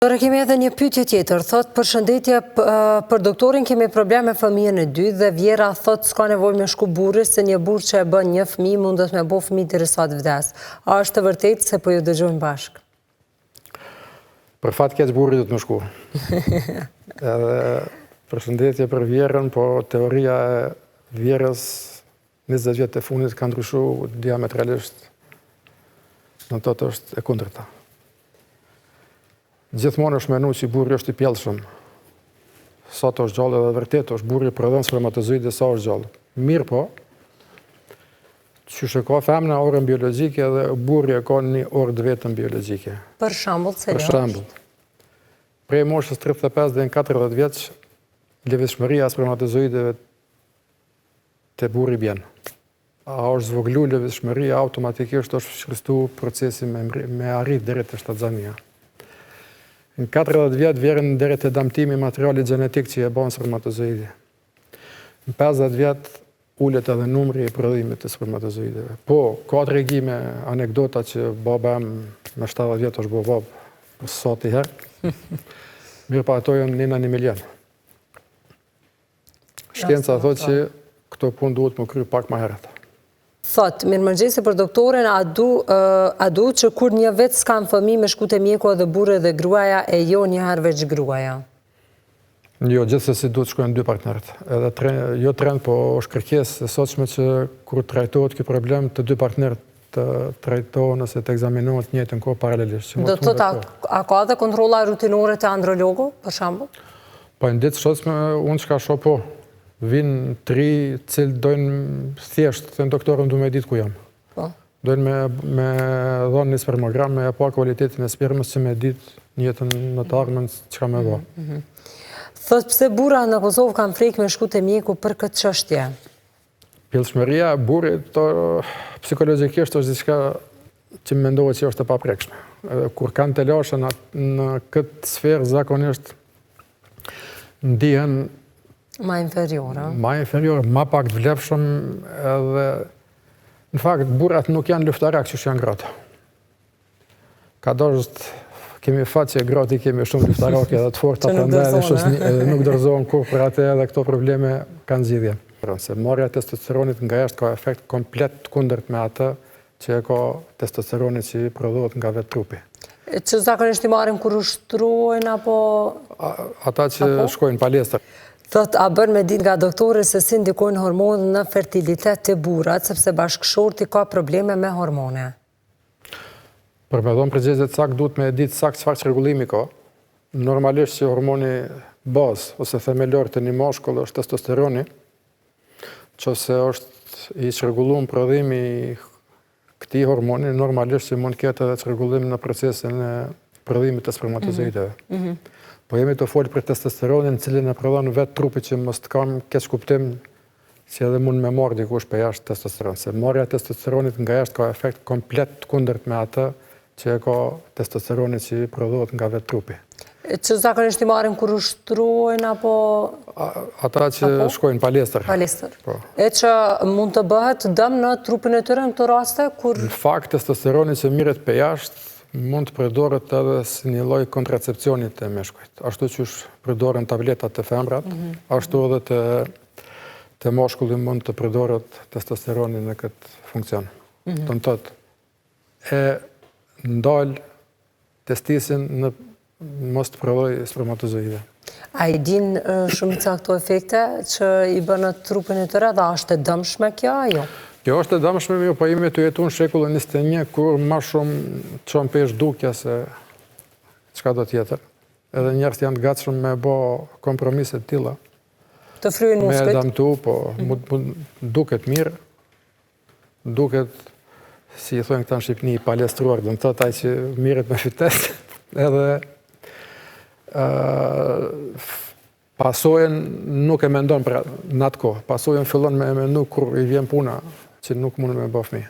Dore, kemi edhe një pyetje tjetër. Thot, përshëndetje, për doktorin kemi probleme fëmijën e dytë dhe Vjera thot s'ka nevojë me shku burri se një burr që e bën një fëmijë mundet me bo fëmijë derisa të vdes. A është e vërtetë se po ju dëgjojmë bashkë? Për fat keq burri do të më shku. Edhe përshëndetje për Vjerën, po teoria e Vjerës 20 vjet e fundit ka ndryshuar diametralisht. Në të është e kundërta. Gjithmonë është menu që burri është i pjellshëm. Sot është gjallë edhe vërtet është burri prodhon spermatozoide sa është gjallë. Mirë po, që ka femna orën biologjike dhe burri e ka një orë të vetëm biologjike. Për shembull, se Për shembull, prej moshës 35 dhe në 40 vjeç, lëvizshmëria e spermatozoideve te burri bjen. A është zvoglu lëvizshmëria, automatikisht është shkëlqyer procesi me arrit deri te shtatzania. Në 40 vjet vjen deri te damtimi i materialit gjenetik që e bën spermatozoidi. Në 50 vjet ulet edhe numri i prodhimit të spermatozoideve. Po, ka tregime, anekdota që baba me 70 vjet është bërë babë sot i herë. Mirë pa ato janë në 1 milion. Shkenca thotë që këto punë duhet më kry pak më herët. Thot, mirëmëngjesi për doktorin, a du që kur një vetë s'kan fëmijë me shku te mjeku edhe burri dhe gruaja e jo njëherë veç gruaja? Jo, gjithsesi duhet shkojnë dy partnerët. Edhe jo trend, po është kërkesë e sotshme që kur trajtohet ky problem të dy partnerët të trajtohen ose të ekzaminohen të njëjtën kohë paralelisht. Do të thotë, a ka edhe kontrolla rutinore të andrologu, për shembull? Po në ditë sotshme unë çka shoh po vinë 3 cilë dojnë thjesht, të në doktorën du me ditë ku jam. Dojnë me dhonë një spermogram, me pa kualitetin e spermës që me ditë njëtën në të armën që ka me dho. Thot, pse burra në Kosovë kanë frikë me shku te mjeku për këtë çështje? Pjellshmëria e burrit psikologjikisht është diçka që mendohet që është e paprekshme. Kur kanë të lashën në këtë sferë zakonisht ndihen ma inferiore. Ma inferiore, ma pak të vlefshëm edhe... Në fakt, burrat nuk janë luftarak që janë gratë. Ka dorështë, kemi fat që grati kemi shumë luftarake edhe të forta të ndaj nuk dorëzohen kur për atë edhe këto probleme kanë zgjidhje. Se marrja e testosteronit nga jashtë ka efekt komplet kundërt me atë që e ka testosteronit që prodhohet nga vetë trupi. Që zakonisht i marrin kur ushtrojnë apo... Ata që shkojnë palestër. Thot, a bën me ditë nga doktori se si ndikojnë hormonet në fertilitet të burrat, sepse bashkëshorti ka probleme me hormone? Për me dhonë përgjigje sakt, duhet me ditë sakt çfarë çrregullimi ka. Normalisht që hormoni bazë ose themelor të një mashkull është testosteroni, qose është i çrregulluar prodhimi i këtij hormoni, normalisht që mund ketë edhe çrregullim në procesin e prodhimit të spermatozoideve. Po jemi të folë për testosteronin, cilin e prodhon vetë trupi që mos të kam keq kuptim që edhe mund me marrë dikush për jashtë testosteron. Se marrja testosteronit nga jashtë ka efekt komplet kundërt me atë që e ka testosteronit që prodhohet nga vetë trupi. Që zakonisht i marrin kur ushtrojnë apo... Ata që shkojnë palestër. Palestër. E që mund të bëhet dëm në trupin e tyre në këto raste? Në fakt, testosteronit që mirret për jashtë mund të përdoret edhe si një lloj kontracepcionit të meshkujt. Ashtu që përdoren tabletat të femrat, ashtu edhe të mashkulli mund të përdoret testosteroni në këtë funksion. Të në tëtë, e ndalë testisin në mos të prodhoj spermatozoide. A i din shumica këto efekte që i bën në trupin e tyre dhe është e dëmshme kjo, jo? Kjo është e dëmshme, mirë, po jemi të jetu në shekullin 21, kur ma shumë qonë pesh dukja se qka do tjetër. Edhe njerëz janë të gatshëm me bo kompromiset tilla. Të fryin muskujt? Me damtu, po duket mirë, duket, si i thojnë këta në Shqipni, i palestruar, dhe në thot ai që mirët me fytes, edhe pasojën nuk e mendon për në atë kohë. Pasojën fillon me mendu kur i vjen puna që nuk mund me bëf mi.